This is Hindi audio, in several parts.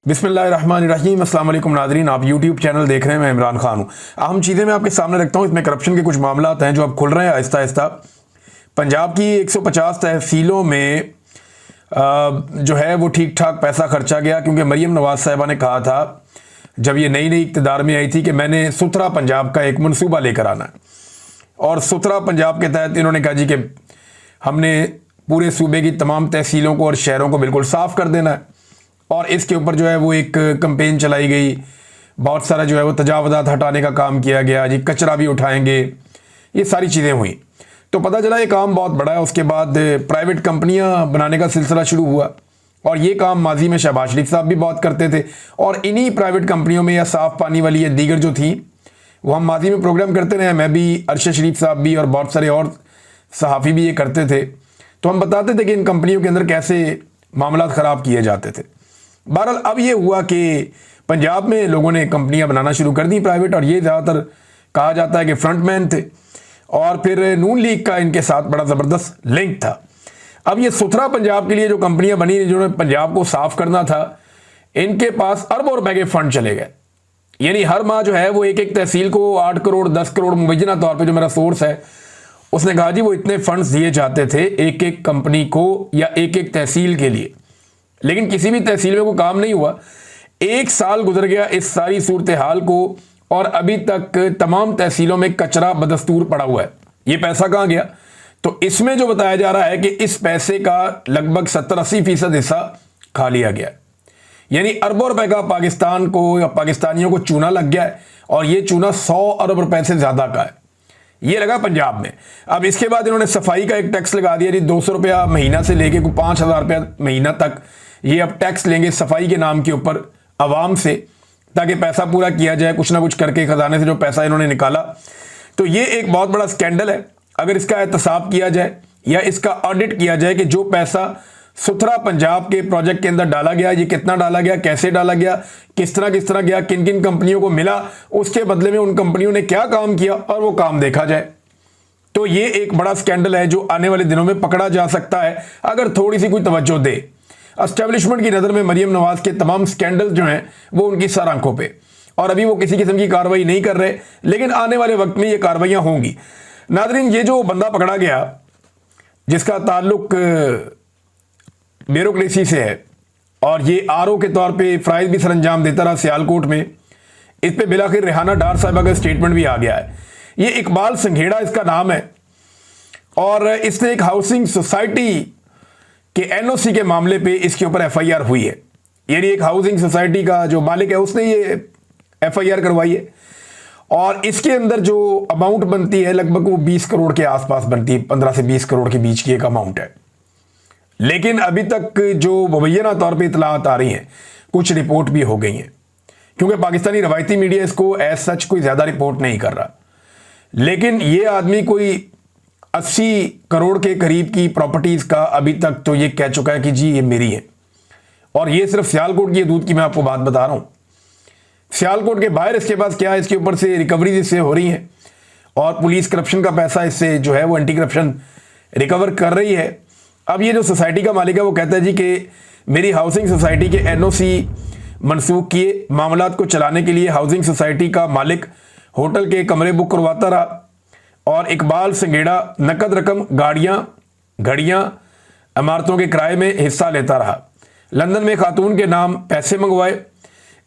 बिस्मिल्लाहिर्रहमानिर्रहीम। अस्सलाम वालेकुम नाज़रीन, आप यूट्यूब चैनल देख रहे हैं। मैं इमरान खान हूँ। अहम चीज़ें मैं आपके सामने रखता हूँ। इसमें करप्शन के कुछ मामला हैं जो अब खुल रहे हैं आहिस्ता आहिस्ता। पंजाब की 150 तहसीलों में जो है वो ठीक ठाक पैसा खर्चा गया, क्योंकि मरीम नवाज़ साहिबा ने कहा था जब ये नई नई इक़्तिदार में आई थी कि मैंने सुथरा पंजाब का एक मनसूबा लेकर आना है। और सुथरा पंजाब के तहत इन्होंने कहा जी कि हमने पूरे सूबे की तमाम तहसीलों को और शहरों को बिल्कुल साफ़ कर देना है। और इसके ऊपर जो है वो एक कैंपेन चलाई गई, बहुत सारा जो है वो तजावज़ात हटाने का काम किया गया जी, कचरा भी उठाएंगे, ये सारी चीज़ें हुई। तो पता चला ये काम बहुत बड़ा है। उसके बाद प्राइवेट कंपनियां बनाने का सिलसिला शुरू हुआ, और ये काम माजी में शहबाज शरीफ साहब भी बहुत करते थे। और इन्हीं प्राइवेट कंपनियों में या साफ़ पानी वाली या दीगर जो थी वो हम माजी में प्रोग्राम करते रहे। मैं भी, अरशद शरीफ साहब भी, और बहुत सारे और सहाफ़ी भी ये करते थे। तो हम बताते थे कि इन कंपनियों के अंदर कैसे मामला ख़राब किए जाते थे। बहरहाल अब ये हुआ कि पंजाब में लोगों ने कंपनियां बनाना शुरू कर दी प्राइवेट, और ये ज़्यादातर कहा जाता है कि फ्रंटमैन थे, और फिर नून लीग का इनके साथ बड़ा ज़बरदस्त लिंक था। अब ये सुथरा पंजाब के लिए जो कंपनियां बनी जिन्होंने पंजाब को साफ करना था, इनके पास अरबों रुपए के फंड चले गए। यानी हर माह जो है वो एक एक तहसील को 8 करोड़ 10 करोड़ मुबैना तौर पर, जो मेरा सोर्स है उसने कहा जी वो इतने फंड्स दिए जाते थे एक एक कंपनी को या एक एक तहसील के लिए। लेकिन किसी भी तहसील में कोई काम नहीं हुआ। 1 साल गुजर गया इस सारी सूरत हाल को, और अभी तक तमाम तहसीलों में कचरा बदस्तूर पड़ा हुआ है। ये पैसा कहाँ गया? तो इसमें जो बताया जा रहा है कि इस पैसे का लगभग 70-80% हिस्सा खा लिया गया। यानी अरबों रुपए का पाकिस्तान को या पाकिस्तानियों को चूना लग गया है, और ये चूना 100 अरब रुपए से ज़्यादा का है। ये लगा पंजाब में। अब इसके बाद इन्होंने सफाई का एक टैक्स लगा दिया जी, 200 रुपया महीना से लेके 5,000 रुपया महीना तक ये अब टैक्स लेंगे सफाई के नाम के ऊपर आवाम से, ताकि पैसा पूरा किया जाए कुछ ना कुछ करके खजाने से जो पैसा इन्होंने निकाला। तो ये एक बहुत बड़ा स्कैंडल है। अगर इसका एहतसाब किया जाए या इसका ऑडिट किया जाए कि जो पैसा सुथरा पंजाब के प्रोजेक्ट के अंदर डाला गया, ये कितना डाला गया, कैसे डाला गया, किस तरह गया, किन किन कंपनियों को मिला, उसके बदले में उन कंपनियों ने क्या काम किया, और वो काम देखा जाए, तो ये एक बड़ा स्कैंडल है जो आने वाले दिनों में पकड़ा जा सकता है अगर थोड़ी सी कोई तवज्जो दे। एस्टेब्लिशमेंट की नज़र में मरीम नवाज के तमाम स्कैंडल जो हैं वो उनकी सर आंखों पे, और अभी वो किसी किस्म की कार्रवाई नहीं कर रहे, लेकिन आने वाले वक्त में ये कार्रवाइयाँ होंगी। नाज़रीन, ये जो बंदा पकड़ा गया जिसका ताल्लुक ब्यूरोक्रेसी से है, और ये आरओ के तौर पे फ़राइज़ भी सरअंजाम देता रहा सियालकोट में, इस पे बिलाखिर रेहाना डार साहिबा का स्टेटमेंट भी आ गया है। ये इकबाल संघेड़ा इसका नाम है, और इसने एक हाउसिंग सोसाइटी के एनओसी के मामले पे इसके ऊपर एफआईआर हुई है। यानी एक हाउसिंग सोसाइटी का जो मालिक है उसने ये एफआईआर करवाई है, और इसके अंदर जो अमाउंट बनती है लगभग वो 20 करोड़ के आसपास बनती है, 15 से 20 करोड़ के बीच की एक अमाउंट है। लेकिन अभी तक जो मुबैना तौर पे इतलात आ रही हैं, कुछ रिपोर्ट भी हो गई हैं, क्योंकि पाकिस्तानी रवायती मीडिया इसको एज सच कोई ज़्यादा रिपोर्ट नहीं कर रहा। लेकिन ये आदमी कोई 80 करोड़ के करीब की प्रॉपर्टीज़ का अभी तक तो ये कह चुका है कि जी ये मेरी है। और ये सिर्फ सियालकोट की दूध की मैं आपको बात बता रहा हूँ। सियालकोट के बाहर इसके पास क्या है, इसके ऊपर से रिकवरीज इससे हो रही हैं, और पुलिस करप्शन का पैसा इससे जो है वो एंटी करप्शन रिकवर कर रही है। अब ये जो सोसाइटी का मालिक है वो कहता है जी कि मेरी हाउसिंग सोसाइटी के एनओसी मनसूख किए, मामलात को चलाने के लिए हाउसिंग सोसाइटी का मालिक होटल के कमरे बुक करवाता रहा, और इकबाल संघेड़ा नकद रकम, गाड़ियाँ, घड़ियाँ, इमारतों के किराए में हिस्सा लेता रहा। लंदन में खातून के नाम पैसे मंगवाए।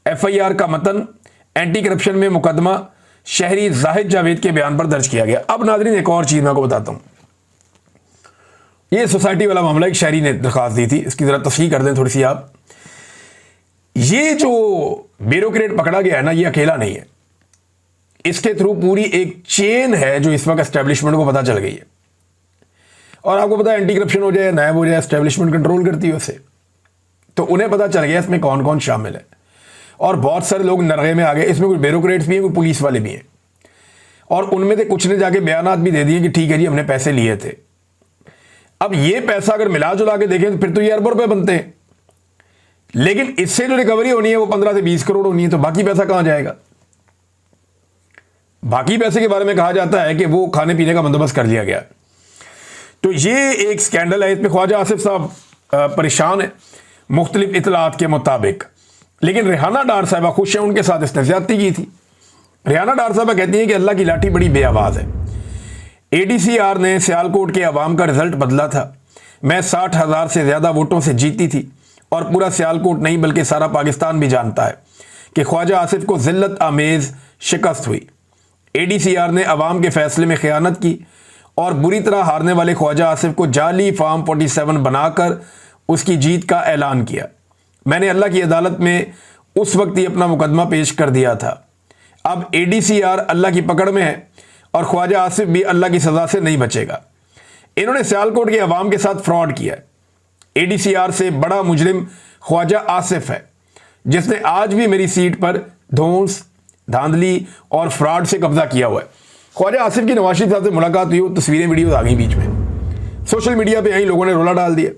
एफआईआर का मतन एंटी करप्शन में मुकदमा शहरी जाहिद जावेद के बयान पर दर्ज किया गया। अब नाज़रीन, एक और चीज़ मैं आपको बताता हूँ। ये सोसाइटी वाला मामला एक शहरी ने दरख्वास्त दी थी, इसकी ज़रा तस्हीह कर दें थोड़ी सी आप। ये जो ब्यूरोक्रेट पकड़ा गया है ना, ये अकेला नहीं है, इसके थ्रू पूरी एक चेन है जो इस वक्त एस्टेब्लिशमेंट को पता चल गई है। और आपको पता है एंटी करप्शन हो जाए, नायब हो जाए, एस्टेब्लिशमेंट कंट्रोल करती है उसे। तो उन्हें पता चल गया इसमें कौन कौन शामिल है, और बहुत सारे लोग नरगे में आ गए। इसमें कुछ ब्यूरोक्रेट्स भी हैं, कुछ पुलिस वाले भी हैं, और उनमें से कुछ ने जाके बयानात भी दे दिए कि ठीक है जी हमने पैसे लिए थे। अब ये पैसा अगर मिला जुला के देखें तो फिर तो ये अरबों रुपए बनते हैं, लेकिन इससे जो रिकवरी होनी है वो 15 से 20 करोड़ होनी है। तो बाकी पैसा कहां जाएगा? बाकी पैसे के बारे में कहा जाता है कि वो खाने पीने का बंदोबस्त कर लिया गया। तो ये एक स्कैंडल है। इसमें ख्वाजा आसिफ साहब परेशान है। मुख्तलिफ इतलात के मुताबिक लेकिन रेहाना डार साहबा खुश हैं, उनके साथ इसने ज्यादती की थी। रेहाना डार साहबा कहती हैं कि अल्लाह की लाठी बड़ी बेआवाज है। एडीसीआर ने सियालकोट के अवाम का रिजल्ट बदला था। मैं 60,000 से ज्यादा वोटों से जीती थी और पूरा सियालकोट नहीं बल्कि सारा पाकिस्तान भी जानता है कि ख्वाजा आसिफ को जिल्लत आमेज शिकस्त हुई। एडीसीआर ने अवाम के फैसले में खयानत की और बुरी तरह हारने वाले ख्वाजा आसिफ को जाली फॉर्म 47 बनाकर उसकी जीत का ऐलान किया। मैंने अल्लाह की अदालत में उस वक्त ही अपना मुकदमा पेश कर दिया था। अब एडीसीआर अल्लाह की पकड़ में है और ख्वाजा आसिफ भी अल्लाह की सजा से नहीं बचेगा। इन्होंने सियालकोट के अवाम के साथ फ्रॉड किया है। एडीसीआर से बड़ा मुजरिम ख्वाजा आसिफ है, जिसने आज भी मेरी सीट पर धौंस, धांधली और फ्रॉड से कब्जा किया हुआ है। ख्वाजा आसिफ की नवाज शरीफ साहब से मुलाकात हुई, तस्वीरें वीडियोज आ गई बीच में। सोशल मीडिया पे यही लोगों ने रोला डाल दिया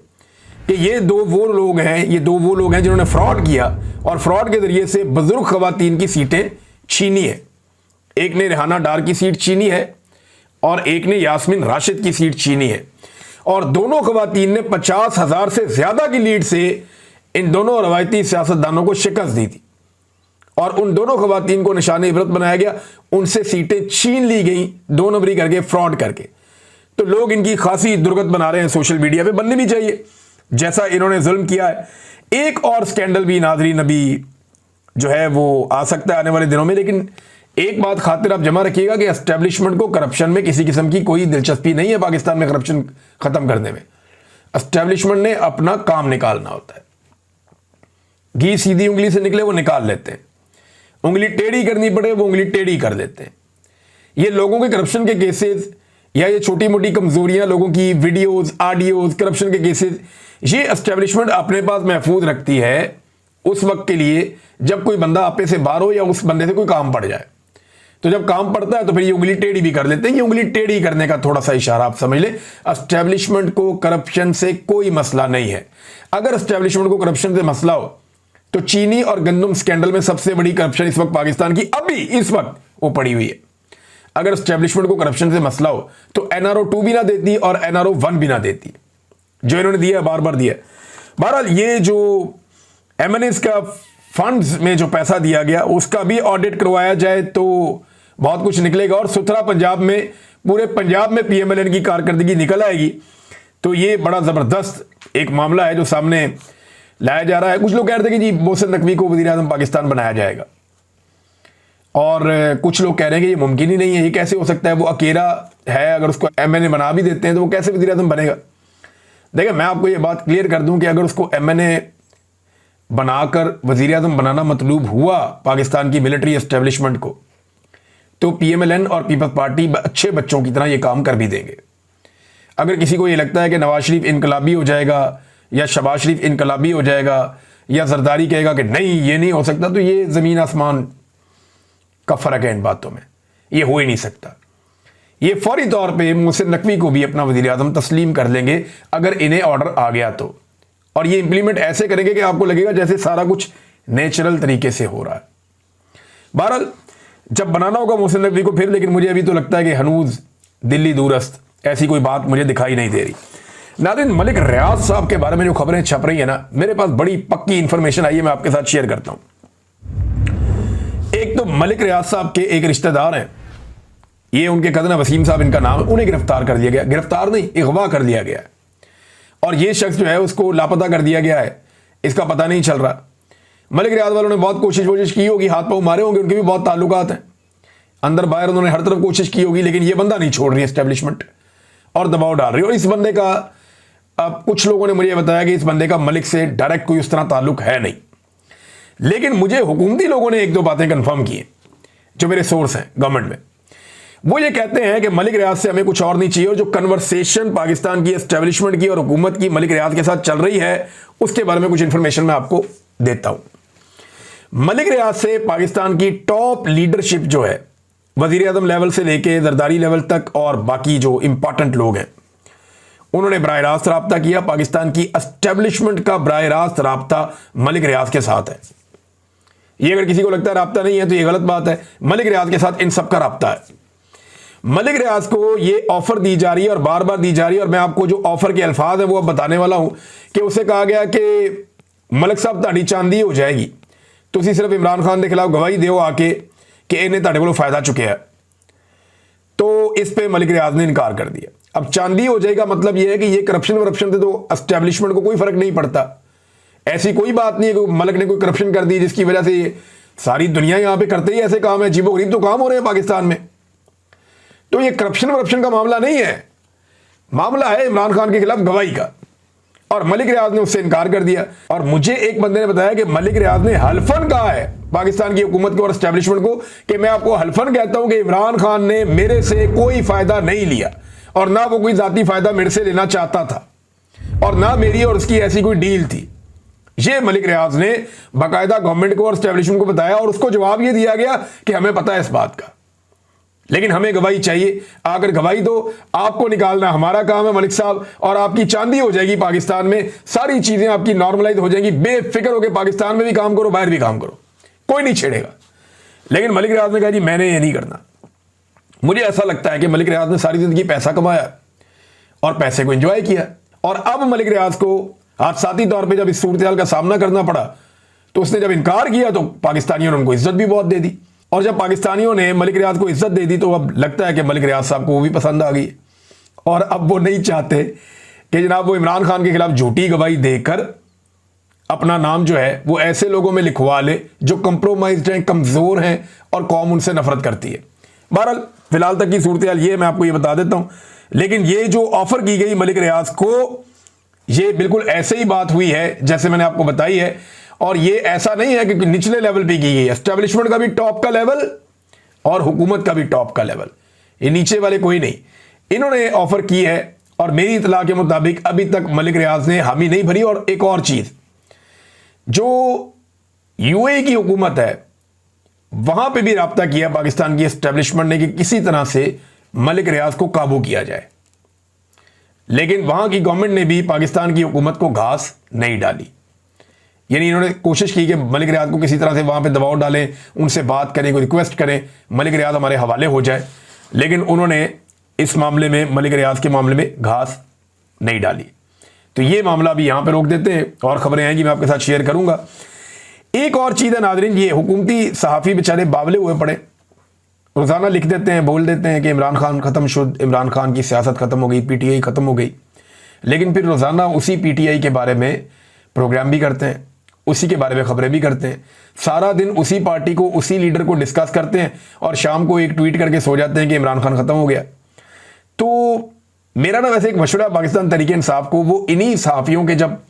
कि ये दो वो लोग हैं जिन्होंने फ्रॉड किया और फ्रॉड के जरिए से बुजुर्ग खवातीन की सीटें छीनी है। एक ने रेहाना डार की सीट छीनी है और एक ने यास्मीन राशिद की सीट छीनी है और दोनों खवातीन ने 50,000 से ज्यादा की लीड से इन दोनों रवायती सियासतदानों को शिकस्त दी थी और उन दोनों खवातीन को निशाने इबरत बनाया गया। उनसे सीटें छीन ली गई 2 नंबरी करके, फ्रॉड करके। तो लोग इनकी खासी दुर्गत बना रहे हैं सोशल मीडिया पे, बननी भी चाहिए जैसा इन्होंने जुल्म किया है। एक और स्कैंडल भी नाजरीन अभी जो है वो आ सकता है आने वाले दिनों में, लेकिन एक बात खातिर आप जमा रखिएगा कि एस्टेब्लिशमेंट को करप्शन में किसी किस्म की कोई दिलचस्पी नहीं है। पाकिस्तान में करप्शन खत्म करने में एस्टेब्लिशमेंट ने अपना काम निकालना होता है। घी सीधी उंगली से निकले वो निकाल लेते हैं, उंगली टेढ़ी करनी पड़े वो उंगली टेढ़ी कर देते हैं। ये लोगों के करप्शन के केसेस या ये छोटी मोटी कमजोरियां, लोगों की वीडियोज, ऑडियोज, करप्शन के केसेस, ये एस्टेब्लिशमेंट अपने पास महफूज रखती है उस वक्त के लिए जब कोई बंदा आपे से बाहर हो या उस बंदे से कोई काम पड़ जाए। तो जब काम पड़ता है तो फिर ये उंगली टेढ़ी भी कर लेते हैं। ये उंगली टेढ़ी करने का थोड़ा सा इशारा आप समझ लें। एस्टेब्लिशमेंट को करप्शन से कोई मसला नहीं है। अगर एस्टेब्लिशमेंट को करप्शन से मसला हो तो चीनी और गंदम स्कैंडल में सबसे बड़ी करप्शन इस वक्त पाकिस्तान की अभी इस वक्त वो पड़ी हुई है। अगर एस्टेब्लिशमेंट को करप्शन से मसला हो तो NRO 2 भी ना देती और NRO 1 भी ना देती, जो इन्होंने दिया, बार बार दिया। बहरहाल ये जो MNAs का फंड्स में जो पैसा दिया गया उसका भी ऑडिट करवाया जाए तो बहुत कुछ निकलेगा और सुथरा पंजाब में, पूरे पंजाब में PMLN की कारकर्दगी निकल आएगी। तो ये बड़ा जबरदस्त एक मामला है जो सामने लाया जा रहा है। कुछ लोग कह रहे थे कि जी मोहसिन नकवी को वज़ीर आज़म पाकिस्तान बनाया जाएगा और कुछ लोग कह रहे हैं कि ये मुमकिन ही नहीं है, ये कैसे हो सकता है, वो अकेला है, अगर उसको MNA बना भी देते हैं तो वो कैसे वज़ीर आज़म बनेगा। देखिए मैं आपको ये बात क्लियर कर दूं कि अगर उसको MNA बनाकर वज़ीर आज़म बनाना मतलूब हुआ पाकिस्तान की मिलिट्री एस्टेब्लिशमेंट को, तो PMLN और पीपल्स पार्टी अच्छे बच्चों की तरह ये काम कर भी देंगे। अगर किसी को ये लगता है कि नवाज शरीफ इनकलाबी हो जाएगा या शहबाज शरीफ इनकलाबी हो जाएगा या जरदारी कहेगा कि नहीं ये नहीं हो सकता, तो ये ज़मीन आसमान का फ़र्क है इन बातों में, ये हो ही नहीं सकता। ये फौरी तौर पे मोहसिन नकवी को भी अपना वज़ीर आज़म तस्लीम कर लेंगे अगर इन्हें ऑर्डर आ गया तो, और ये इंप्लीमेंट ऐसे करेंगे कि आपको लगेगा जैसे सारा कुछ नेचुरल तरीके से हो रहा है। बहरहाल जब बनाना होगा मोहसिन नकवी को फिर, लेकिन मुझे अभी तो लगता है कि हनूज दिल्ली दूरस्त, ऐसी कोई बात मुझे दिखाई नहीं दे रही। नाज़रीन, मलिक रियाज साहब के बारे में जो खबरें छप रही है ना, मेरे पास बड़ी पक्की इंफॉर्मेशन आई है, मैं आपके साथ शेयर करता हूं। एक तो मलिक रियाज साहब के एक रिश्तेदार हैं, ये उनके कज़न वसीम साहब इनका नाम है, उन्हें गिरफ्तार कर दिया गया, गिरफ्तार नहीं अगवा कर लिया गया है और ये शख्स जो है उसको लापता कर दिया गया है, इसका पता नहीं चल रहा। मलिक रियाज वालों ने बहुत कोशिश की होगी, हाथ पाँव मारे होंगे, उनके भी बहुत ताल्लुकात हैं अंदर बाहर, उन्होंने हर तरफ कोशिश की होगी, लेकिन ये बंदा नहीं छोड़ रही एस्टेब्लिशमेंट और दबाव डाल रही है। और इस बंदे का, अब कुछ लोगों ने मुझे बताया कि इस बंदे का मलिक से डायरेक्ट कोई उस तरह ताल्लुक है नहीं, लेकिन मुझे हुकूमती लोगों ने एक दो बातें कंफर्म की हैं जो मेरे सोर्स हैं गवर्नमेंट में। वो ये कहते हैं कि मलिक रियाज से हमें कुछ और नहीं चाहिए, और जो कन्वर्सेशन पाकिस्तान की एस्टेब्लिशमेंट की और हुकूमत की मलिक रियाज के साथ चल रही है उसके बारे में कुछ इंफॉर्मेशन मैं आपको देता हूं। मलिक रियाज से पाकिस्तान की टॉप लीडरशिप जो है, वजीर आज़म लेवल से लेके जरदारी लेवल तक और बाकी जो इंपॉर्टेंट लोग हैं, उन्होंने बराह रास्त राब्ता किया। पाकिस्तान की एस्टेब्लिशमेंट का बराह रास्त राब्ता मलिक रियाज के साथ है। ये अगर किसी को लगता है राब्ता नहीं है तो ये गलत बात है। मलिक रियाज के साथ इन सब का राब्ता है। मलिक रियाज को ये ऑफर दी जा रही है और बार बार दी जा रही है, और मैं आपको जो ऑफर के अल्फाज है वो अब बताने वाला हूं कि उसे कहा गया कि मलिक साहब ताड़ी चांदी हो जाएगी, तुसी सिर्फ इमरान खान के खिलाफ गवाही दो आके कि इन्हें तुहाडे कोलों फायदा चुकया, तो इस पे मलिक रियाज ने इनकार कर दिया। अब चांदी हो जाएगा, मतलब यह है कि ये करप्शन वरप्शन से तो एस्टेब्लिशमेंट को कोई फर्क नहीं पड़ता। ऐसी कोई बात नहीं है कि मलिक ने कोई करप्शन कर दी जिसकी वजह से ये सारी दुनिया यहां पे करते ही ऐसे काम है, अजीबोगरीब तो काम हो रहे हैं पाकिस्तान में। तो ये करप्शन वरप्शन का मामला नहीं है, मामला है इमरान खान के खिलाफ गवाही का, और मलिक रियाज ने उससे इनकार कर दिया। और मुझे एक बंदे ने बताया कि मलिक रियाज ने हल्फन कहा है पाकिस्तान की हुकूमत को और एस्टेब्लिशमेंट को कि मैं आपको हल्फन कहता हूं कि इमरान खान ने मेरे से कोई फायदा नहीं लिया, और ना वो कोई जाती फायदा मेरे से लेना चाहता था, और ना मेरी और उसकी ऐसी कोई डील थी। ये मलिक रियाज ने बाकायदा गवर्नमेंट को और एस्टेब्लिशमेंट को बताया, और उसको जवाब ये दिया गया कि हमें पता है इस बात का, लेकिन हमें गवाही चाहिए। अगर गवाही दो, आपको निकालना हमारा काम है मलिक साहब, और आपकी चांदी हो जाएगी पाकिस्तान में, सारी चीजें आपकी नॉर्मलाइज हो जाएंगी, बेफिक्र होकर पाकिस्तान में भी काम करो, बाहर भी काम करो, कोई नहीं छेड़ेगा। लेकिन मलिक रियाज ने कहा जी मैंने ये नहीं करना। मुझे ऐसा लगता है कि मलिक रियाज ने सारी जिंदगी पैसा कमाया और पैसे को एंजॉय किया, और अब मलिक रियाज को हादसाती तौर पर जब इस सूरत का सामना करना पड़ा तो उसने जब इनकार किया तो पाकिस्तानियों ने उनको इज्जत भी बहुत दे दी, और जब पाकिस्तानियों ने मलिक रियाज को इज्जत दे दी तो अब लगता है कि मलिक रियाज साहब को वो भी पसंद आ गई, और अब वो नहीं चाहते कि जनाब वो इमरान खान के खिलाफ झूठी गवाही देकर अपना नाम जो है वो ऐसे लोगों में लिखवा ले जो कंप्रोमाइज्ड हैं, कमजोर हैं, और कौम उनसे नफरत करती है। बहरहाल फिलहाल तक की सूरत हाल ये मैं आपको ये बता देता हूं। लेकिन ये जो ऑफर की गई मलिक रियाज को, ये बिल्कुल ऐसे ही बात हुई है जैसे मैंने आपको बताई है, और ये ऐसा नहीं है कि निचले लेवल पे की गई है, एस्टेब्लिशमेंट का भी टॉप का लेवल और हुकूमत का भी टॉप का लेवल, ये नीचे वाले कोई नहीं, इन्होंने ऑफर की है। और मेरी इतला के मुताबिक अभी तक मलिक रियाज ने हामी नहीं भरी। और एक और चीज, जो यूएई की हुकूमत है वहां पे भी राब्ता किया पाकिस्तान की एस्टेब्लिशमेंट ने कि किसी तरह से मलिक रियाज को काबू किया जाए, लेकिन वहां की गवर्नमेंट ने भी पाकिस्तान की हुकूमत को घास नहीं डाली। यानी इन्होंने कोशिश की कि मलिक रियाज को किसी तरह से वहां पे दबाव डालें, उनसे बात करें, कोई रिक्वेस्ट करें, मलिक रियाज हमारे हवाले हो जाए, लेकिन उन्होंने इस मामले में मलिक रियाज के मामले में घास नहीं डाली। तो ये मामला भी यहां पे रोक देते हैं, और खबरें आएंगी मैं आपके साथ शेयर करूंगा। एक और चीज है नाज़रीन, ये हुकूमती सहाफ़ी बेचारे बावले हुए पड़े, रोजाना लिख देते हैं, बोल देते हैं कि इमरान खान खत्म शुद्ध, इमरान खान की सियासत खत्म हो गई, पीटीआई खत्म हो गई, लेकिन फिर रोजाना उसी पीटीआई के बारे में प्रोग्राम भी करते हैं, उसी के बारे में खबरें भी करते हैं, सारा दिन उसी पार्टी को, उसी लीडर को डिस्कस करते हैं, और शाम को एक ट्वीट करके सो जाते हैं कि इमरान खान खत्म हो गया। तो मेरा ना वैसे एक मशवरा पाकिस्तान तहरीक इंसाफ को, वो इन्हीं सहाफ़ियों के जब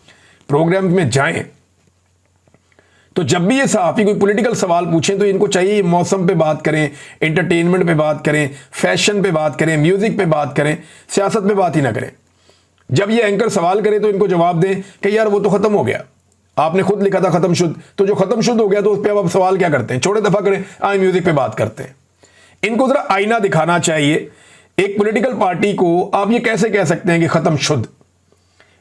प्रोग्राम में जाएं तो जब भी ये सहाफ़ी कोई पॉलिटिकल सवाल पूछें तो इनको चाहिए मौसम पे बात करें, एंटरटेनमेंट पे बात करें, फैशन पे बात करें, म्यूजिक पे बात करें, सियासत पे बात ही ना करें। जब ये एंकर सवाल करे तो इनको जवाब दें कि यार वो तो खत्म हो गया, आपने खुद लिखा था खत्म शुद्ध, तो जो खत्म शुद्ध हो गया तो उस पर अब आप सवाल क्या करते हैं, छोड़े दफा करें, आए म्यूजिक पे बात करते हैं। इनको जरा आईना दिखाना चाहिए। एक पॉलिटिकल पार्टी को आप ये कैसे कह सकते हैं कि खत्म शुद्ध?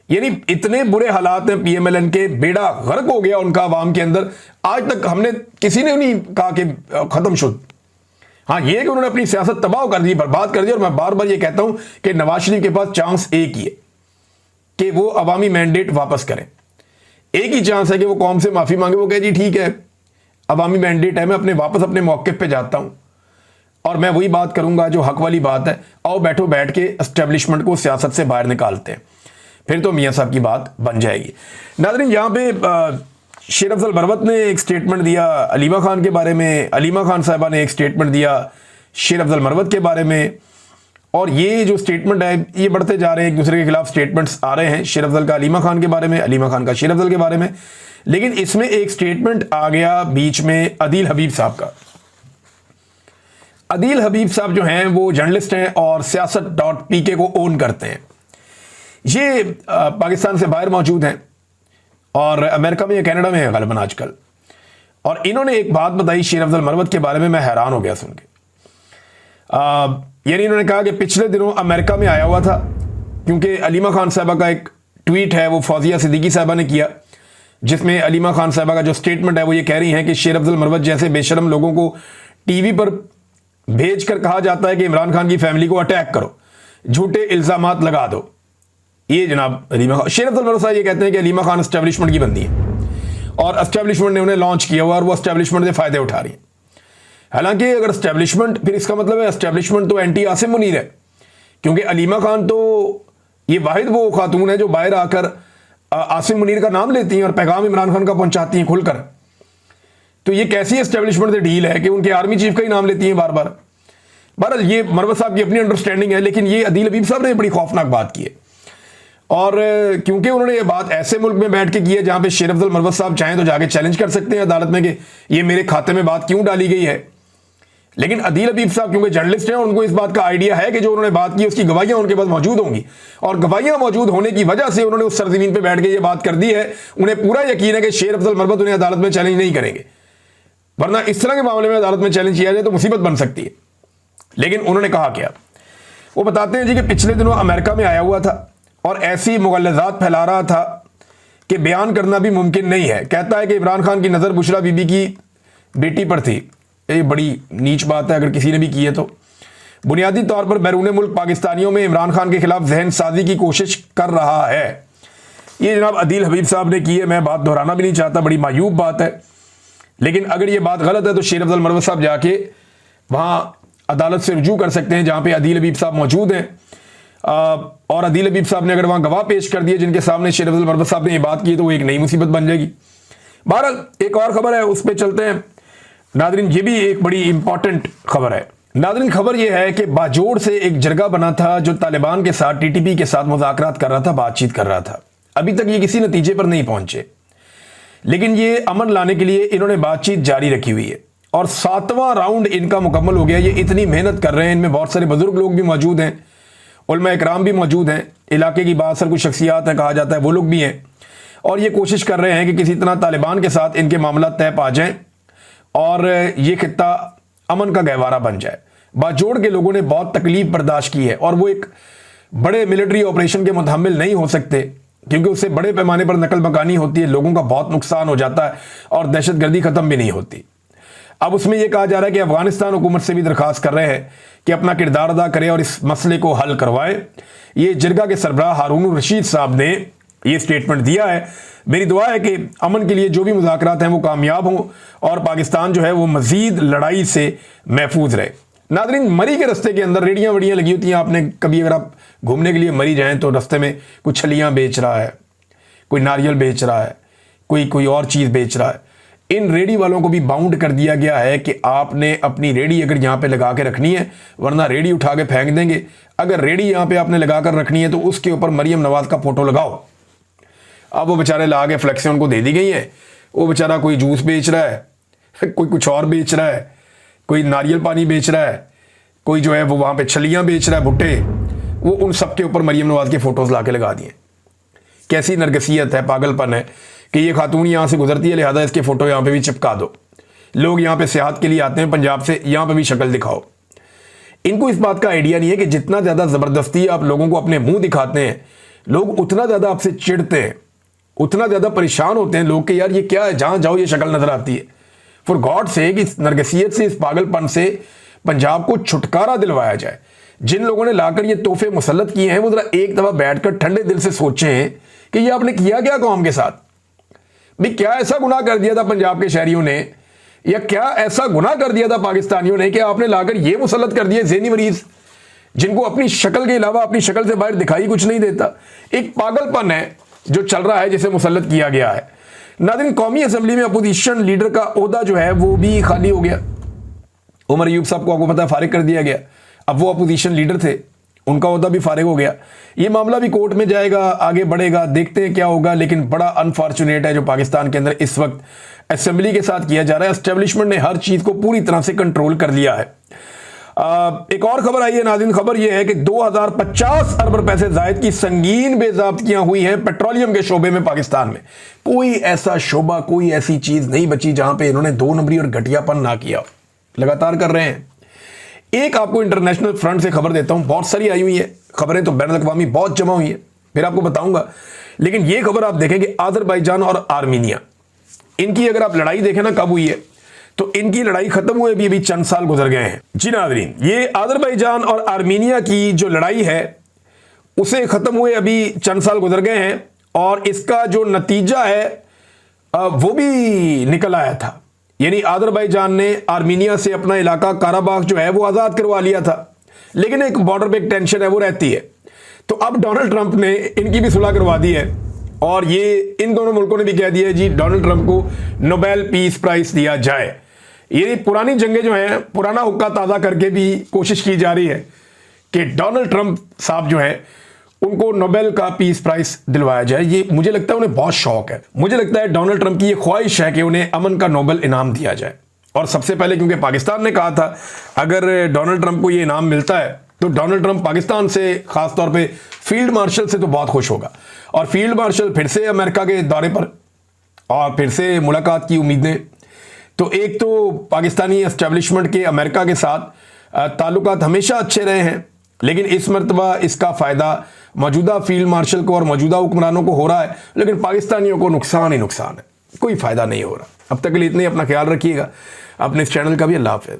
यानी इतने बुरे हालात हैं पीएमएलएन के, बेड़ा गर्क हो गया उनका आवाम के अंदर, आज तक हमने किसी ने नहीं कहा कि खत्म शुद्ध। हाँ, ये कि उन्होंने अपनी सियासत तबाह कर दी, बर्बाद कर दी। और मैं बार बार ये कहता हूं कि नवाज शरीफ के पास चांस एक ही है कि वो अवामी मैंडेट वापस करें। एक ही चांस है कि वो कौम से माफी मांगे, वो कहे जी ठीक है अवामी मैंडेट है, मैं अपने वापस अपने मौक़िफ़ पे जाता हूं और मैं वही बात करूंगा जो हक वाली बात है, आओ बैठो बैठ के एस्टेब्लिशमेंट को सियासत से बाहर निकालते हैं, फिर तो मियां साहब की बात बन जाएगी। नाज़रीन, यहाँ पे शेर अफजल बरवत ने एक स्टेटमेंट दिया अलीमा खान के बारे में, अलीमा खान साहिबा ने एक स्टेटमेंट दिया शेर अफजल बरवत के बारे में, और ये जो स्टेटमेंट है ये बढ़ते जा रहे हैं, एक दूसरे के खिलाफ स्टेटमेंट्स आ रहे हैं, शेर अफजल का अलीमा खान के बारे में, अलीमा खान का शेर अफजल के बारे में। लेकिन इसमें एक स्टेटमेंट आ गया बीच में अदील हबीब साहब का। अदील हबीब साहब जो हैं वो जर्नलिस्ट हैं और siyaasat.pk को ओन करते हैं। ये पाकिस्तान से बाहर मौजूद हैं और अमेरिका में या कनाडा में है ग़ालिबन आजकल। और इन्होंने एक बात बताई शेर अफजल बरवत के बारे में, मैं हैरान हो गया सुन के। यानी इन्होंने कहा कि पिछले दिनों अमेरिका में आया हुआ था, क्योंकि अलीमा खान साहबा का एक ट्वीट है वो फौजिया सिद्दीकी साहबा ने किया, जिसमें अलीमा खान साहबा का जो स्टेटमेंट है वो ये कह रही हैं कि शेर अफजल बरवत जैसे बेशरम लोगों को टीवी पर भेज कर कहा जाता है कि इमरान खान की फैमिली को अटैक करो, झूठे इल्जामात लगा दो। ये जनाब अलीमा खान, शेर अफजल बरवत साहब ये कहते हैं कि अलीमा खान एस्टेब्लिशमेंट की बंदी है, और एस्टेब्लिशमेंट ने उन्हें लॉन्च किया हुआ और वो एस्टेब्लिशमेंट से फायदे उठा रही है। हालांकि अगर एस्टेब्लिशमेंट, फिर इसका मतलब है एस्टेब्लिशमेंट तो एंटी आसिम मुनीर है, क्योंकि अलीमा खान तो ये वाहिद वो खातून है जो बाहर आकर आसिम मुनीर का नाम लेती हैं और पैगाम इमरान खान का पहुंचाती हैं खुलकर। तो ये कैसी एस्टेब्लिशमेंट से डील है कि उनके आर्मी चीफ का ही नाम लेती हैं बार बार। बहरहाल ये मरवत साहब की अपनी अंडरस्टैंडिंग है, लेकिन ये अदील हबीब साहब ने बड़ी खौफनाक बात की है। और क्योंकि उन्होंने ये बात ऐसे मुल्क में बैठ के की है जहां पे शेर अफजल मरवत साहब चाहें तो जाके चैलेंज कर सकते हैं अदालत में कि ये मेरे खाते में बात क्यों डाली गई है। लेकिन अदील हबीब साहब क्योंकि जर्नलिस्ट हैं, उनको इस बात का आइडिया है कि जो उन्होंने बात की उसकी गवाहियां उनके पास मौजूद होंगी, और गवाहियां मौजूद होने की वजह से उन्होंने उस सरजमीन पर बैठ के ये बात कर दी है। उन्हें पूरा यकीन है कि शेर अफजल मरवत उन्हें अदालत में चैलेंज नहीं करेंगे, वरना इस तरह के मामले में अदालत में चैलेंज किया जाए तो मुसीबत बन सकती है। लेकिन उन्होंने कहा क्या, वो बताते हैं जी कि पिछले दिनों अमेरिका में आया हुआ था और ऐसी मुगल्लज़ात फैला रहा था कि बयान करना भी मुमकिन नहीं है। कहता है कि इमरान खान की नज़र बुशरा बीबी की बेटी पर थी। ये बड़ी नीच बात है अगर किसी ने भी की है तो। बुनियादी तौर पर बैरून मुल्क पाकिस्तानियों में इमरान खान के खिलाफ जहन साजी की कोशिश कर रहा है। ये जनाब अदील हबीब साहब ने की है, मैं बात दोहराना भी नहीं चाहता, बड़ी मायूब बात है। लेकिन अगर ये बात गलत है तो शेर अफजल मरवत साहब जाके वहाँ अदालत से रुजू कर सकते हैं जहाँ पे अदील हबीब साहब मौजूद हैं। और अदील हबीब साहब ने अगर वहाँ गवाह पेश कर दिए जिनके सामने शेर अफजल मरवत साहब ने ये बात की तो वो एक नई मुसीबत बन जाएगी। बहरहाल एक और खबर है, उस पर चलते हैं नादरीन। ये भी एक बड़ी इंपॉर्टेंट खबर है नादरीन। खबर यह है कि बाजोड़ से एक जरगा बना था जो तालिबान के साथ, टीटीपी के साथ मुज़ाकरात कर रहा था, बातचीत कर रहा था। अभी तक ये किसी नतीजे पर नहीं पहुंचे, लेकिन ये अमन लाने के लिए इन्होंने बातचीत जारी रखी हुई है और 7वां राउंड इनका मुकम्मल हो गया। ये इतनी मेहनत कर रहे हैं, इनमें बहुत सारे बुजुर्ग लोग भी मौजूद हैं, उलमा इकराम भी मौजूद हैं, इलाके की बासर कुछ शख्सियात हैं कहा जाता है, वो लोग भी हैं, और ये कोशिश कर रहे हैं कि किसी तरह तालिबान के साथ इनके मामला तय पा जाएं और ये खित्ता अमन का गहवारा बन जाए। बाजोड़ के लोगों ने बहुत तकलीफ बर्दाश्त की है और वो एक बड़े मिलिट्री ऑपरेशन के मुतहम्मिल नहीं हो सकते, क्योंकि उससे बड़े पैमाने पर नकल मकानी होती है, लोगों का बहुत नुकसान हो जाता है और दहशतगर्दी खत्म भी नहीं होती। अब उसमें यह कहा जा रहा है कि अफगानिस्तान हुकूमत से भी दरखास्त कर रहे हैं कि अपना किरदार अदा करे और इस मसले को हल करवाए। ये जिरगा के सरबराह हारून रशीद साहब ने ये स्टेटमेंट दिया है। मेरी दुआ है कि अमन के लिए जो भी मुज़ाकरात हैं वो कामयाब हों और पाकिस्तान जो है वो मजीद लड़ाई से महफूज रहे। नादरीन, मरी के रस्ते के अंदर रेडियाँ वड़ियाँ लगी होती हैं। आपने कभी अगर आप घूमने के लिए मरी जाएं तो रस्ते में कोई छलियाँ बेच रहा है, कोई नारियल बेच रहा है, कोई और चीज़ बेच रहा है। इन रेडी वालों को भी बाउंड कर दिया गया है कि आपने अपनी रेडी अगर यहाँ पे लगा के रखनी है, वरना रेडी उठा के फेंक देंगे। अगर रेडी यहाँ पे आपने लगा कर रखनी है तो उसके ऊपर मरियम नवाज का फोटो लगाओ। अब वो बेचारे ला के फ्लेक्सें उनको दे दी गई है। वो बेचारा कोई जूस बेच रहा है, कोई कुछ और बेच रहा है, कोई नारियल पानी बेच रहा है, कोई जो है वो वहाँ पे छलियाँ बेच रहा है, भुट्टे, वो उन सब के ऊपर मरियम नवाज के फोटोज ला के लगा दिए। कैसी नरगसियत है, पागलपन है कि ये खातून यहाँ से गुजरती है, लिहाजा इसके फोटो यहाँ पे भी चिपका दो। लोग यहाँ पे सियाहत के लिए आते हैं पंजाब से, यहाँ पे भी शक्ल दिखाओ। इनको इस बात का आइडिया नहीं है कि जितना ज़्यादा ज़बरदस्ती आप लोगों को अपने मुंह दिखाते हैं, लोग उतना ज़्यादा आपसे चिढ़ते हैं, उतना ज़्यादा परेशान होते हैं लोग कि यार ये क्या है, जहाँ जाओ ये शक्ल नज़र आती है। फॉर गॉड से कि इस नरगसियत से, इस पागलपन से पंजाब को छुटकारा दिलवाया जाए। जिन लोगों ने लाकर ये तोहफे मुसल्लत किए हैं वो ज़रा एक दफ़ा बैठकर ठंडे दिल से सोचें कि ये आपने किया क्या कौम के साथ। भाई क्या ऐसा गुनाह कर दिया था पंजाब के शहरियों ने, या क्या ऐसा गुनाह कर दिया था पाकिस्तानियों ने कि आपने लाकर ये मुसल्लत कर दिए ज़हनी मरीज जिनको अपनी शक्ल के अलावा अपनी शक्ल से बाहर दिखाई कुछ नहीं देता। एक पागलपन है जो चल रहा है जिसे मुसल्लत किया गया है। नाज़रीन, कौमी असम्बली में अपोजिशन लीडर का ओहदा जो है वो भी खाली हो गया। उमर अयूब साहब को आपको पता है फारिग कर दिया गया। अब वो अपोजिशन लीडर थे, उनका ओहदा भी फारिग हो गया। ये मामला भी कोर्ट में जाएगा, आगे बढ़ेगा, देखते हैं क्या होगा। लेकिन बड़ा अनफॉर्चुनेट है जो पाकिस्तान के अंदर इस वक्त असेंबली के साथ किया जा रहा है। एस्टेब्लिशमेंट ने हर चीज़ को पूरी तरह से कंट्रोल कर लिया है। एक और खबर आई है नाज़रीन, खबर यह है कि 2050 अरब रुपए जायद की संगीन बेज़ाब्तियां हुई हैं पेट्रोलियम के शोबे में पाकिस्तान में। कोई ऐसा शोबा, कोई ऐसी चीज़ नहीं बची जहां पे इन्होंने 2 नंबरी और घटियापन ना किया। लगातार कर रहे हैं। एक आपको इंटरनेशनल फ्रंट से खबर देता हूं, बहुत सारी आई हुई है खबरें, तो बैनुल-अक़वामी बहुत जमा हुई है, फिर आपको बताऊंगा। लेकिन ये खबर आप देखें कि आज़रबाईजान और आर्मीनिया, इनकी अगर आप लड़ाई देखें ना कब हुई है, तो इनकी लड़ाई खत्म हुए भी अभी चंद साल गुजर गए हैं। जी नाज़रीन, ये आज़रबाईजान और आर्मीनिया की जो लड़ाई है उसे खत्म हुए अभी चंद साल गुजर गए हैं और इसका जो नतीजा है वो भी निकल आया था। यानी अजरबैजान ने आर्मीनिया से अपना इलाका काराबाख जो है वो आज़ाद करवा लिया था, लेकिन एक बॉर्डर पे एक टेंशन है वो रहती है। तो अब डोनाल्ड ट्रंप ने इनकी भी सुलह करवा दी है और ये इन दोनों मुल्कों ने भी कह दिया है जी डोनाल्ड ट्रंप को नोबेल पीस प्राइज दिया जाए। ये पुरानी जंगें जो हैं, पुराना हुक्का ताज़ा करके भी कोशिश की जा रही है कि डोनाल्ड ट्रंप साहब जो है उनको नोबेल का पीस प्राइज दिलवाया जाए। ये मुझे लगता है उन्हें बहुत शौक है। मुझे लगता है डोनाल्ड ट्रंप की ये ख्वाहिश है कि उन्हें अमन का नोबेल इनाम दिया जाए। और सबसे पहले क्योंकि पाकिस्तान ने कहा था अगर डोनाल्ड ट्रंप को ये इनाम मिलता है तो डोनाल्ड ट्रंप पाकिस्तान से, खासतौर पे फील्ड मार्शल से तो बहुत खुश होगा। और फील्ड मार्शल फिर से अमेरिका के दौरे पर और फिर से मुलाकात की उम्मीदें। तो एक तो पाकिस्तानी एस्टेब्लिशमेंट के अमेरिका के साथ ताल्लुकात हमेशा अच्छे रहे हैं, लेकिन इस मरतबा इसका फ़ायदा मौजूदा फील्ड मार्शल को और मौजूदा हुक्मरानों को हो रहा है, लेकिन पाकिस्तानियों को नुकसान ही नुकसान है, कोई फ़ायदा नहीं हो रहा। अब तक के लिए इतने, अपना ख्याल रखिएगा, अपने इस चैनल का भी। अल्लाह हाफ़िज़।